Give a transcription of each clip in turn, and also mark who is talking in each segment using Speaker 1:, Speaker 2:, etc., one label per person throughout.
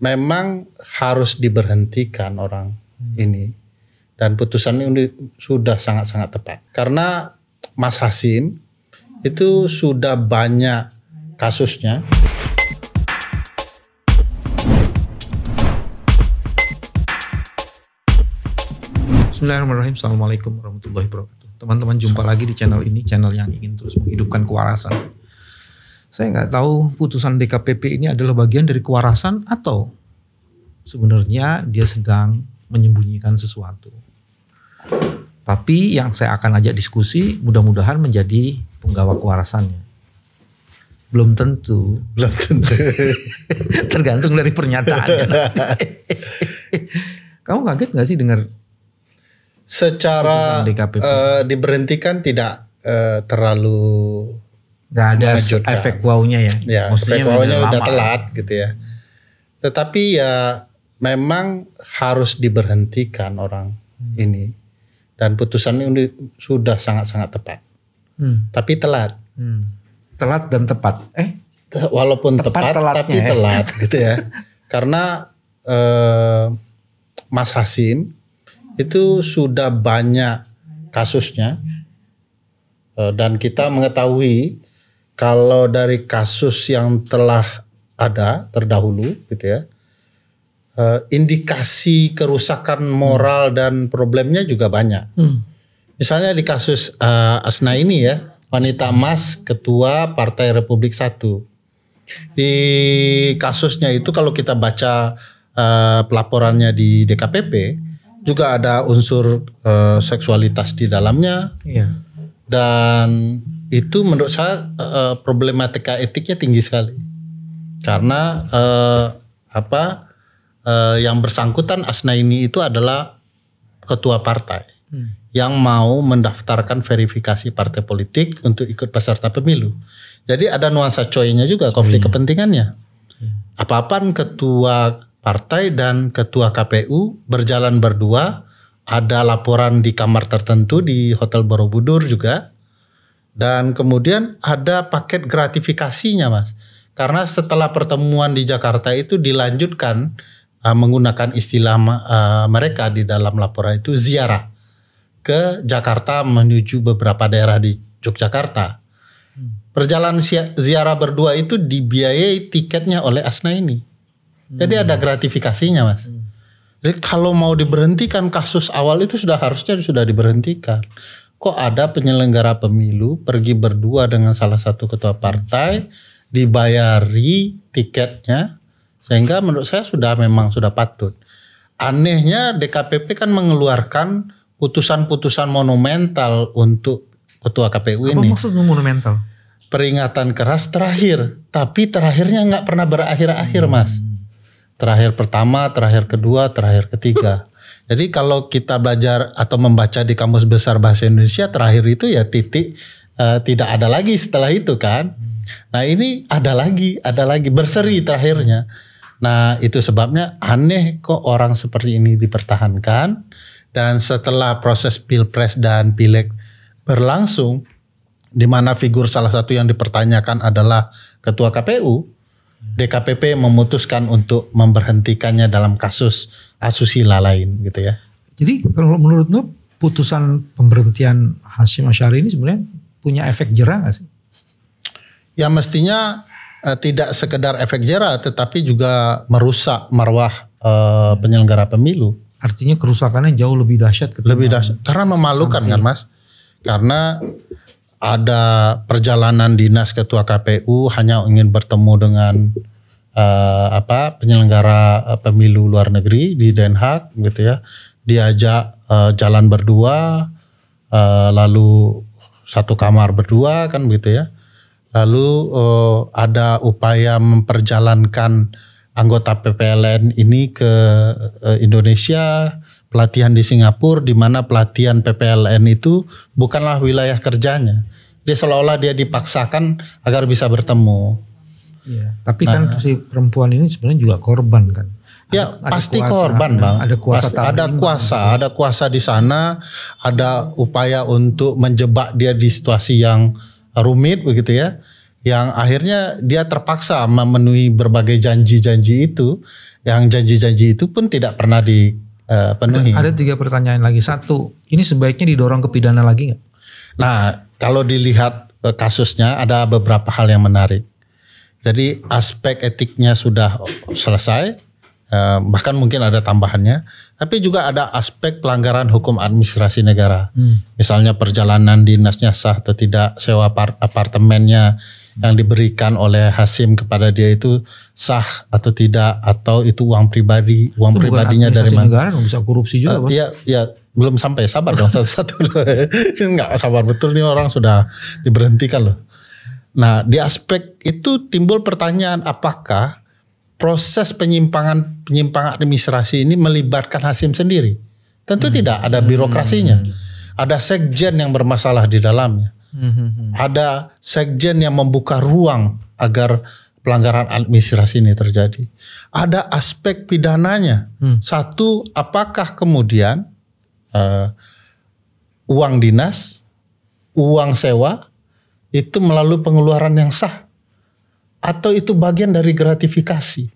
Speaker 1: memang harus diberhentikan orang ini, dan putusan ini sudah sangat-sangat tepat karena Mas Hasyim itu sudah banyak kasusnya.
Speaker 2: Bismillahirrahmanirrahim. Assalamualaikum warahmatullahi wabarakatuh. Teman-teman, jumpa lagi di channel ini, channel yang ingin terus menghidupkan kewarasan. Saya nggak tahu putusan DKPP ini adalah bagian dari kewarasan atau sebenarnya dia sedang menyembunyikan sesuatu. Tapi yang saya akan ajak diskusi mudah-mudahan menjadi penggawa kewarasannya. Belum tentu. Tergantung dari pernyataannya. Kamu kaget nggak sih dengar?
Speaker 1: Secara diberhentikan tidak terlalu
Speaker 2: nggak ada efek wow-nya ya.
Speaker 1: Ya, efek wow-nya udah telat gitu ya. Tetapi ya memang harus diberhentikan orang ini, dan putusan ini sudah sangat-sangat tepat. Tapi telat.
Speaker 2: Telat dan tepat.
Speaker 1: Walaupun tepat tapi telat gitu ya. Karena Mas Hasyim itu sudah banyak kasusnya, dan kita mengetahui kalau dari kasus yang telah ada terdahulu gitu ya, indikasi kerusakan moral dan problemnya juga banyak. Misalnya di kasus Asna ini ya, wanita emas ketua Partai Republik 1. Di kasusnya itu kalau kita baca pelaporannya di DKPP, juga ada unsur seksualitas di dalamnya.
Speaker 2: Iya.
Speaker 1: Dan itu menurut saya problematika etiknya tinggi sekali. Karena yang bersangkutan Asna ini itu adalah ketua partai yang mau mendaftarkan verifikasi partai politik untuk ikut peserta pemilu. Jadi ada nuansa coy-nya juga, konflik kepentingannya. Apa-apaan ketua partai dan ketua KPU berjalan berdua, ada laporan di kamar tertentu di Hotel Borobudur juga, dan kemudian ada paket gratifikasinya, Mas. Karena setelah pertemuan di Jakarta itu dilanjutkan menggunakan istilah mereka di dalam laporan itu ziarah ke Jakarta menuju beberapa daerah di Yogyakarta. Perjalanan ziarah berdua itu dibiayai tiketnya oleh Asna ini. Jadi ada gratifikasinya, Mas. Jadi kalau mau diberhentikan kasus awal itu harusnya sudah diberhentikan. Kok ada penyelenggara pemilu pergi berdua dengan salah satu ketua partai, dibayari tiketnya, sehingga menurut saya memang sudah patut. Anehnya DKPP kan mengeluarkan putusan-putusan monumental untuk ketua KPU ini.
Speaker 2: Apa maksudnya monumental?
Speaker 1: Peringatan keras terakhir, tapi terakhirnya nggak pernah berakhir-akhir, Mas. Terakhir pertama, terakhir kedua, terakhir ketiga. Jadi kalau kita belajar atau membaca di Kamus Besar Bahasa Indonesia, terakhir itu ya titik, tidak ada lagi setelah itu kan. Nah ini ada lagi berseri terakhirnya. Nah itu sebabnya aneh kok orang seperti ini dipertahankan, dan setelah proses Pilpres dan Pileg berlangsung, di mana figur salah satu yang dipertanyakan adalah ketua KPU, DKPP memutuskan untuk memberhentikannya dalam kasus asusila lain gitu ya. Jadi
Speaker 2: kalau menurutmu putusan pemberhentian Hasyim Asy'ari ini sebenarnya punya efek jera nggak sih?
Speaker 1: Ya mestinya tidak sekedar efek jera, tetapi juga merusak marwah penyelenggara pemilu.
Speaker 2: Artinya kerusakannya jauh lebih dahsyat.
Speaker 1: Lebih dahsyat karena memalukan sanksi. Kan, Mas? Karena ada perjalanan dinas ketua KPU hanya ingin bertemu dengan penyelenggara pemilu luar negeri di Den Haag gitu ya. Diajak jalan berdua, lalu satu kamar berdua kan gitu ya. Lalu ada upaya memperjalankan anggota PPLN ini ke Indonesia, pelatihan di Singapura, di mana pelatihan PPLN itu bukanlah wilayah kerjanya. Dia seolah-olah dia dipaksakan agar bisa bertemu.
Speaker 2: Iya. Tapi kan si perempuan ini sebenarnya juga korban kan.
Speaker 1: Ya pasti korban, Bang. Ada kuasa di sana, ada upaya untuk menjebak dia di situasi yang rumit begitu ya. yang akhirnya dia terpaksa memenuhi berbagai janji-janji itu, yang janji-janji itu pun tidak pernah dipenuhi.
Speaker 2: Ada 3 pertanyaan lagi. 1, ini sebaiknya didorong ke pidana lagi nggak?
Speaker 1: Nah, kalau dilihat kasusnya ada beberapa hal yang menarik. Jadi aspek etiknya sudah selesai, bahkan mungkin ada tambahannya. Tapi juga ada aspek pelanggaran hukum administrasi negara. Misalnya perjalanan dinasnya sah atau tidak, sewa apartemennya yang diberikan oleh Hasim kepada dia itu sah atau tidak, atau itu uang pribadi, uang itu pribadinya dari mana?
Speaker 2: Negara bisa korupsi juga, Bos.
Speaker 1: Iya, belum sampai, sabar dong satu-satu. Nggak sabar betul nih, orang sudah diberhentikan loh. Nah, di aspek itu timbul pertanyaan, apakah proses penyimpangan administrasi ini melibatkan Hasim sendiri? Tentu tidak, ada birokrasinya. Ada sekjen yang bermasalah di dalamnya. Ada sekjen yang membuka ruang agar pelanggaran administrasi ini terjadi. Ada aspek pidananya. Satu, apakah kemudian uang dinas, uang sewa itu melalui pengeluaran yang sah, atau itu bagian dari gratifikasi?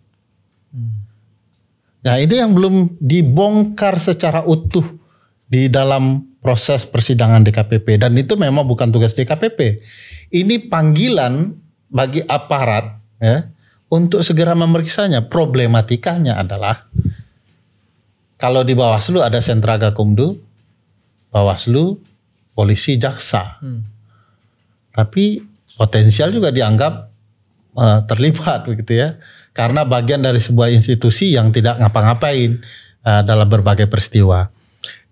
Speaker 1: Nah, ini yang belum dibongkar secara utuh di dalam proses persidangan DKPP, dan itu memang bukan tugas DKPP. Ini panggilan bagi aparat ya untuk segera memeriksanya. Problematikanya adalah kalau di Bawaslu ada sentra Gakumdu, Bawaslu, polisi, jaksa. Tapi potensial juga dianggap terlibat begitu ya. Karena bagian dari sebuah institusi yang tidak ngapa-ngapain dalam berbagai peristiwa.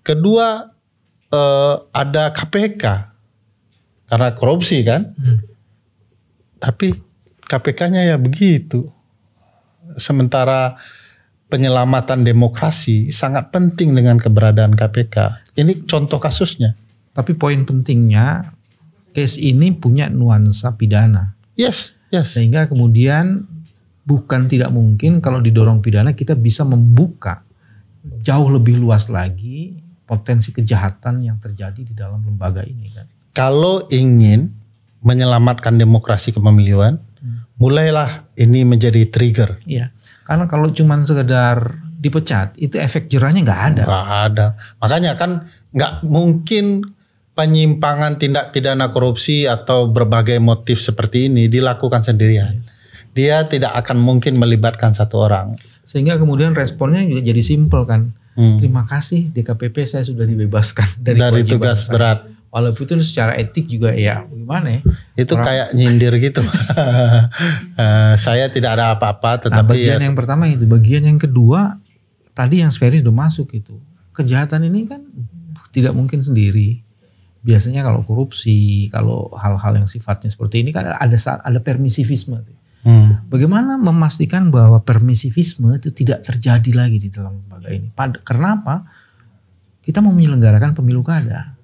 Speaker 1: Kedua, ada KPK karena korupsi kan. Tapi KPK-nya ya begitu. Sementara penyelamatan demokrasi sangat penting dengan keberadaan KPK. Ini contoh kasusnya.
Speaker 2: Tapi poin pentingnya, case ini punya nuansa pidana.
Speaker 1: Yes.
Speaker 2: Sehingga kemudian bukan tidak mungkin kalau didorong pidana kita bisa membuka jauh lebih luas lagi potensi kejahatan yang terjadi di dalam lembaga ini kan.
Speaker 1: Kalau ingin menyelamatkan demokrasi kepemiluan, mulailah ini menjadi trigger.
Speaker 2: Iya. Karena kalau cuman sekedar dipecat, itu efek jerahnya nggak ada.
Speaker 1: Nggak ada. Makanya kan nggak mungkin penyimpangan tindak pidana korupsi atau berbagai motif seperti ini dilakukan sendirian. Dia tidak akan mungkin melibatkan satu orang.
Speaker 2: Sehingga kemudian responnya juga jadi simpel kan. Terima kasih DKPP, saya sudah dibebaskan dari
Speaker 1: tugas berat.
Speaker 2: Walaupun itu secara etik juga ya bagaimana ya.
Speaker 1: Itu kayak nyindir gitu. Saya tidak ada apa-apa, tetapi
Speaker 2: bagian yang pertama itu. Bagian yang kedua tadi yang Ferry sudah masuk itu. Kejahatan ini kan tidak mungkin sendiri. Biasanya kalau korupsi, kalau hal-hal yang sifatnya seperti ini kan ada permisivisme. Bagaimana memastikan bahwa permisivisme itu tidak terjadi lagi di dalam lembaga ini? Karena apa? Kita mau menyelenggarakan pemilu kada.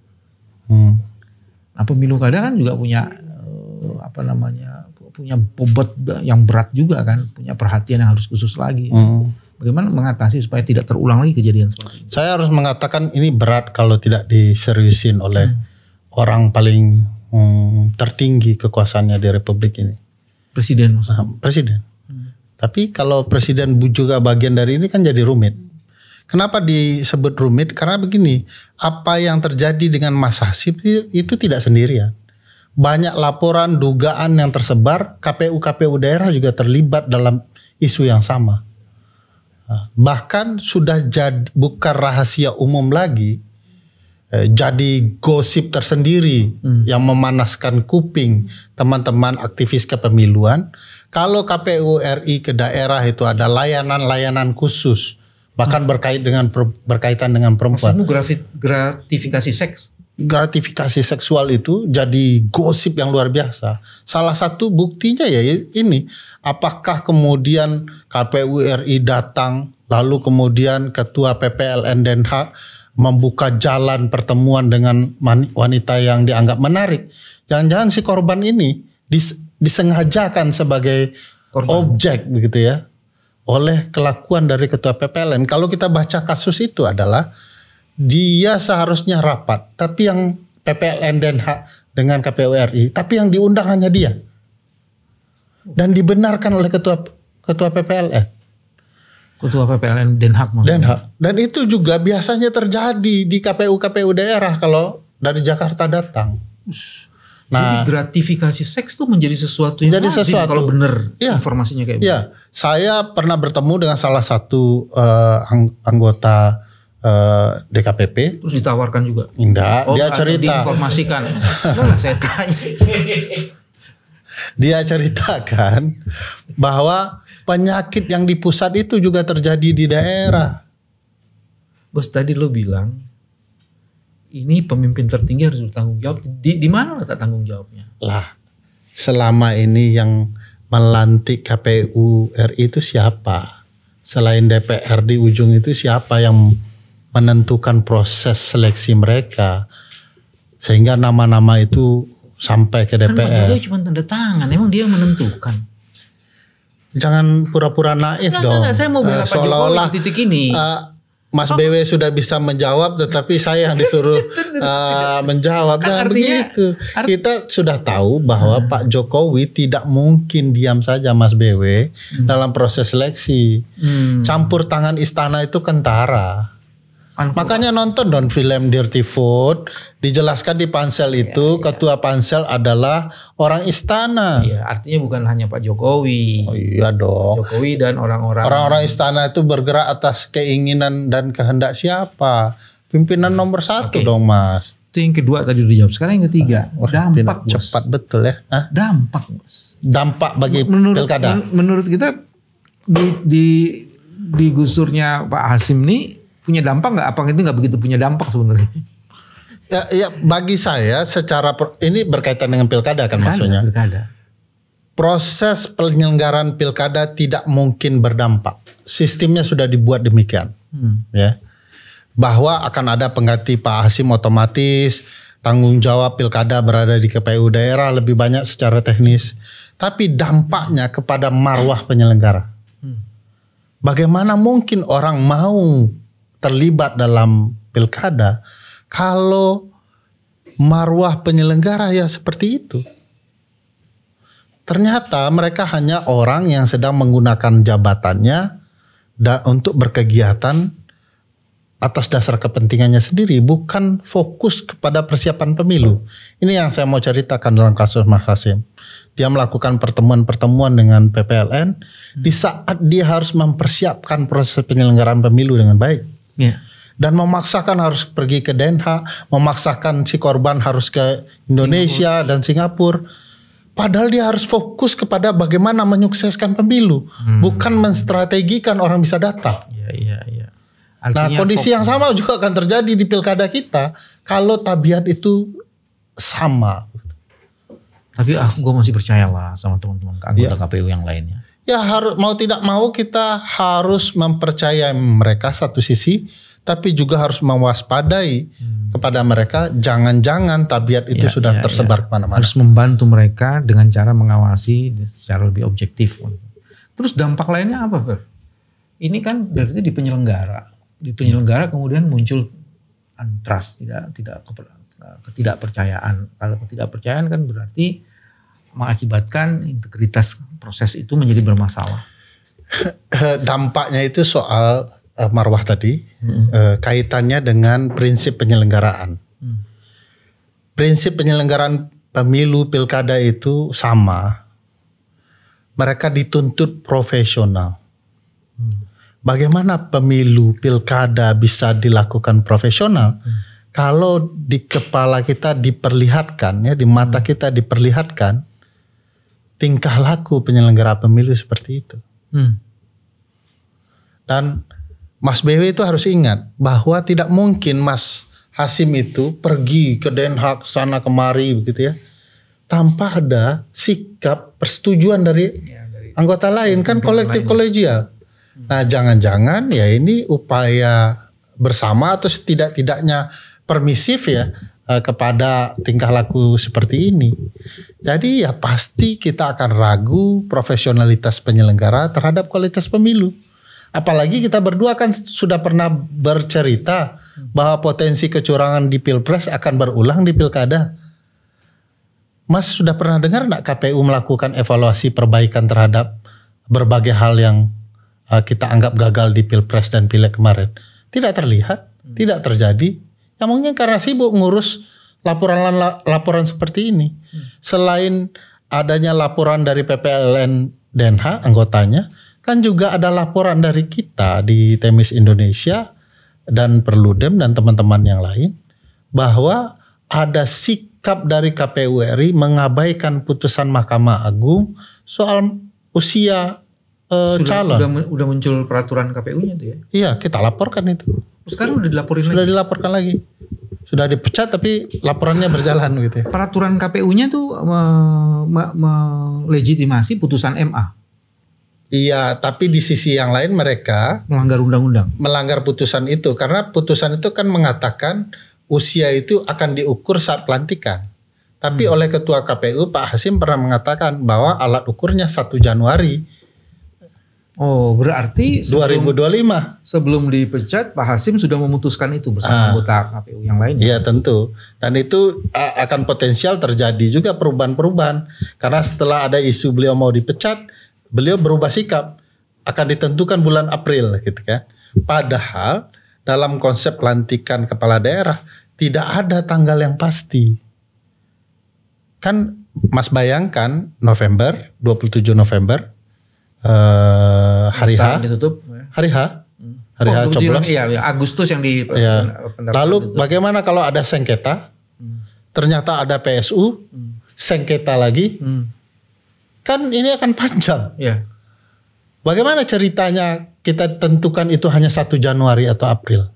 Speaker 2: Nah, pemilu kada kan juga punya punya bobot yang berat juga kan, punya perhatian yang harus khusus lagi. Bagaimana mengatasi supaya tidak terulang lagi kejadian seperti ini?
Speaker 1: Saya harus mengatakan ini berat kalau tidak diseriusin oleh orang paling tertinggi kekuasaannya di Republik ini.
Speaker 2: Presiden maksudnya.
Speaker 1: Presiden. Tapi kalau presiden juga bagian dari ini kan jadi rumit. Kenapa disebut rumit? Karena begini, apa yang terjadi dengan Mas Hasim itu tidak sendirian. Banyak laporan, dugaan yang tersebar, KPU daerah juga terlibat dalam isu yang sama. Bahkan sudah bukan rahasia umum lagi, jadi gosip tersendiri yang memanaskan kuping teman-teman aktivis kepemiluan. Kalau KPU RI ke daerah itu ada layanan-layanan khusus, bahkan berkaitan dengan perempuan.
Speaker 2: Maksudmu gratifikasi seks?
Speaker 1: Gratifikasi seksual itu jadi gosip yang luar biasa. Salah satu buktinya ya ini, apakah kemudian KPU RI datang lalu kemudian Ketua PPLN Den Haag membuka jalan pertemuan dengan wanita yang dianggap menarik. Jangan-jangan si korban ini disengajakan sebagai objek begitu ya oleh kelakuan dari Ketua PPLN. Kalau kita baca kasus itu adalah dia seharusnya rapat, tapi yang PPLN Den Haag dengan KPU RI, tapi yang diundang hanya dia. dan dibenarkan oleh ketua PPLN.
Speaker 2: Ketua PPLN Den Haag.
Speaker 1: Dan itu juga biasanya terjadi di KPU daerah kalau dari Jakarta datang.
Speaker 2: Nah, jadi gratifikasi seks tuh menjadi sesuatu yang lazim kalau benar informasinya kayak gitu.
Speaker 1: Iya, saya pernah bertemu dengan salah satu anggota DKPP.
Speaker 2: Terus ditawarkan juga?
Speaker 1: Enggak, dia cerita.
Speaker 2: Diinformasikan. Enggak, saya tanya.
Speaker 1: Dia ceritakan bahwa penyakit yang di pusat itu juga terjadi di daerah.
Speaker 2: Bos, tadi lo bilang ini pemimpin tertinggi harus bertanggung jawab. Di mana letak tanggung jawabnya?
Speaker 1: Lah, selama ini yang melantik KPU RI itu siapa? Selain DPR di ujung itu siapa yang menentukan proses seleksi mereka? Sehingga nama-nama itu sampai ke DPR.
Speaker 2: Kan dia cuma tanda tangan, emang dia menentukan.
Speaker 1: Jangan pura-pura naif dong.
Speaker 2: Enggak, saya mau bela Pak Jokowi di titik ini.
Speaker 1: Mas BW sudah bisa menjawab, tetapi saya yang disuruh menjawab. Jangan begitu. Kita sudah tahu bahwa Pak Jokowi tidak mungkin diam saja, Mas BW, dalam proses seleksi. Campur tangan istana itu kentara. Makanya nonton dong film Dirty Food, dijelaskan di pansel itu ketua pansel adalah orang istana.
Speaker 2: Iya, artinya bukan hanya Pak Jokowi.
Speaker 1: Oh iya dong.
Speaker 2: Jokowi dan
Speaker 1: orang-orang istana itu bergerak atas keinginan dan kehendak siapa? Pimpinan nomor 1 dong, Mas.
Speaker 2: Itu yang kedua tadi udah dijawab. Sekarang yang ketiga, dampak, Bos.
Speaker 1: Cepat betul ya. Hah?
Speaker 2: Dampak, Bos.
Speaker 1: Dampak bagi pilkada.
Speaker 2: Menurut kita di gusurnya Pak Hasim nih punya dampak nggak? Apa itu nggak begitu punya dampak sebenarnya?
Speaker 1: Ya bagi saya secara ini berkaitan dengan pilkada kan maksudnya.
Speaker 2: Pilkada.
Speaker 1: Proses penyelenggaraan pilkada tidak mungkin berdampak. Sistemnya sudah dibuat demikian, ya. Bahwa akan ada pengganti Pak Hasim otomatis, tanggung jawab pilkada berada di KPU daerah lebih banyak secara teknis, tapi dampaknya kepada marwah penyelenggara. Bagaimana mungkin orang mau terlibat dalam pilkada kalau marwah penyelenggara ya seperti itu? Ternyata mereka hanya orang yang sedang menggunakan jabatannya untuk berkegiatan atas dasar kepentingannya sendiri, bukan fokus kepada persiapan pemilu. Ini yang saya mau ceritakan dalam kasus Mas Hasim. Dia melakukan pertemuan-pertemuan dengan PPLN di saat dia harus mempersiapkan proses penyelenggaraan pemilu dengan baik.
Speaker 2: Yeah.
Speaker 1: Dan memaksakan harus pergi ke Den Haag, memaksakan si korban harus ke Indonesia dan Singapura. Padahal dia harus fokus kepada bagaimana menyukseskan pemilu, bukan menstrategikan orang bisa datang.
Speaker 2: Iya.
Speaker 1: Nah, kondisi yang sama juga akan terjadi di pilkada kita kalau tabiat itu sama.
Speaker 2: Tapi gue masih percayalah sama teman-teman anggota KPU yang lainnya.
Speaker 1: Ya harus, mau tidak mau kita harus mempercayai mereka satu sisi, tapi juga harus mewaspadai kepada mereka, jangan-jangan tabiat itu sudah tersebar kemana-mana.
Speaker 2: Harus membantu mereka dengan cara mengawasi secara lebih objektif. Terus dampak lainnya apa, Fer? Ini kan berarti di penyelenggara kemudian muncul untrust, ketidakpercayaan. Kalau ketidakpercayaan kan berarti mengakibatkan integritas proses itu menjadi bermasalah.
Speaker 1: Dampaknya itu soal marwah tadi, kaitannya dengan prinsip penyelenggaraan. Prinsip penyelenggaraan pemilu pilkada itu sama. Mereka dituntut profesional. Bagaimana pemilu pilkada bisa dilakukan profesional? Kalau di kepala kita diperlihatkan, ya di mata kita diperlihatkan tingkah laku penyelenggara pemilu seperti itu. Dan Mas BW itu harus ingat bahwa tidak mungkin Mas Hasim itu pergi ke Den Haag sana kemari begitu ya, tanpa ada sikap persetujuan dari anggota lain, kan kolektif kolegial. Nah, jangan-jangan ya ini upaya bersama atau setidak-tidaknya permisif ya kepada tingkah laku seperti ini. Jadi ya pasti kita akan ragu profesionalitas penyelenggara terhadap kualitas pemilu. Apalagi kita berdua kan sudah pernah bercerita bahwa potensi kecurangan di Pilpres akan berulang di Pilkada. Mas sudah pernah dengar enggak KPU melakukan evaluasi perbaikan terhadap berbagai hal yang kita anggap gagal di Pilpres dan Pileg kemarin? Tidak terlihat, tidak terjadi. Ya mungkin karena sibuk ngurus laporan seperti ini. Selain adanya laporan dari PPLN DNH anggotanya, kan juga ada laporan dari kita di Temis Indonesia dan Perludem dan teman-teman yang lain bahwa ada sikap dari KPU RI mengabaikan putusan Mahkamah Agung soal usia calon.
Speaker 2: Udah muncul peraturan KPU-nya tuh ya?
Speaker 1: Iya, kita laporkan itu.
Speaker 2: Sekarang udah dilaporin
Speaker 1: Sudah
Speaker 2: lagi?
Speaker 1: dilaporkan lagi. Sudah dipecat tapi laporannya berjalan gitu ya.
Speaker 2: Peraturan KPU-nya tuh melegitimasi putusan MA.
Speaker 1: Iya, tapi di sisi yang lain mereka
Speaker 2: Melanggar undang-undang.
Speaker 1: melanggar putusan itu karena putusan itu kan mengatakan usia itu akan diukur saat pelantikan. Tapi oleh Ketua KPU Pak Hasim pernah mengatakan bahwa alat ukurnya 1 Januari
Speaker 2: Oh, berarti
Speaker 1: 2025.
Speaker 2: sebelum dipecat Pak Hasim sudah memutuskan itu bersama anggota KPU yang lain.
Speaker 1: Iya tentu. Dan itu akan potensial terjadi juga perubahan-perubahan. Karena setelah ada isu beliau mau dipecat, beliau berubah sikap. Akan ditentukan bulan April gitu kan. Padahal dalam konsep pelantikan kepala daerah tidak ada tanggal yang pasti. Kan Mas bayangkan November, 27 November, hari H,
Speaker 2: ditutup.
Speaker 1: hari H coblos.
Speaker 2: Iya, Agustus yang di
Speaker 1: Ya.
Speaker 2: pendapat
Speaker 1: Lalu
Speaker 2: itu.
Speaker 1: bagaimana kalau ada sengketa? Ternyata ada PSU, sengketa lagi. Kan ini akan panjang.
Speaker 2: Iya.
Speaker 1: Bagaimana ceritanya kita tentukan itu hanya 1 Januari atau April?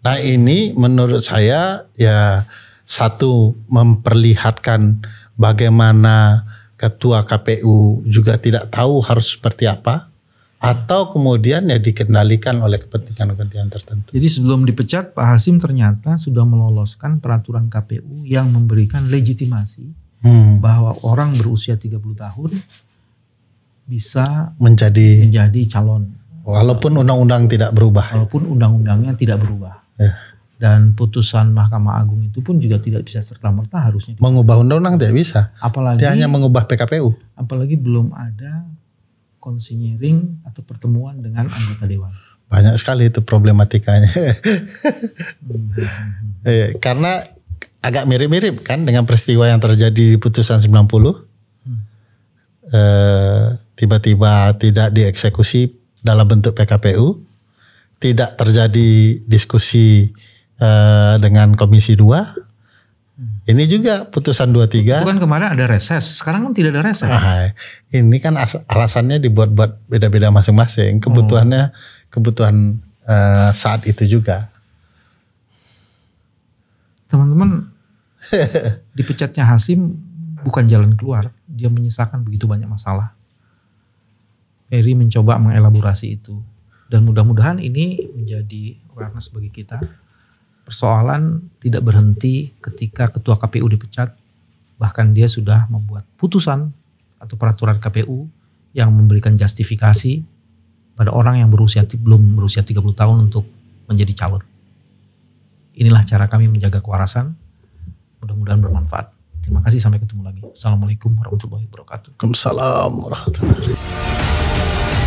Speaker 1: Nah ini menurut saya ya satu memperlihatkan bagaimana Ketua KPU juga tidak tahu harus seperti apa. Atau kemudian ya dikendalikan oleh kepentingan-kepentingan tertentu.
Speaker 2: Jadi sebelum dipecat Pak Hasim ternyata sudah meloloskan peraturan KPU yang memberikan legitimasi bahwa orang berusia 30 tahun bisa
Speaker 1: menjadi
Speaker 2: calon.
Speaker 1: Walaupun undang-undang tidak berubah.
Speaker 2: Walaupun undang-undangnya tidak berubah.
Speaker 1: Ya.
Speaker 2: Dan putusan Mahkamah Agung itu pun juga tidak bisa serta-merta harusnya.
Speaker 1: Mengubah undang-undang tidak bisa.
Speaker 2: Apalagi
Speaker 1: Dia hanya mengubah PKPU.
Speaker 2: Apalagi belum ada konsinyering atau pertemuan dengan anggota dewan.
Speaker 1: Banyak sekali itu problematikanya. Karena agak mirip-mirip kan dengan peristiwa yang terjadi di putusan 90. Tiba-tiba tidak dieksekusi dalam bentuk PKPU. Tidak terjadi diskusi dengan Komisi 2. Ini juga putusan 23.
Speaker 2: Itu kan kemarin ada reses, sekarang kan tidak ada reses.
Speaker 1: Ini kan alasannya dibuat-buat beda-beda masing-masing. Kebutuhan saat itu juga.
Speaker 2: Teman-teman, dipecatnya Hasim bukan jalan keluar. Dia menyisakan begitu banyak masalah. Ferry mencoba mengelaborasi itu. Dan mudah-mudahan ini menjadi awareness bagi kita. Persoalan tidak berhenti ketika Ketua KPU dipecat. Bahkan dia sudah membuat putusan atau peraturan KPU yang memberikan justifikasi pada orang yang belum berusia 30 tahun untuk menjadi calon. Inilah cara kami menjaga kewarasan. Mudah-mudahan bermanfaat. Terima kasih, sampai ketemu lagi. Assalamualaikum warahmatullahi wabarakatuh.
Speaker 1: Waalaikumsalam warahmatullahi wabarakatuh.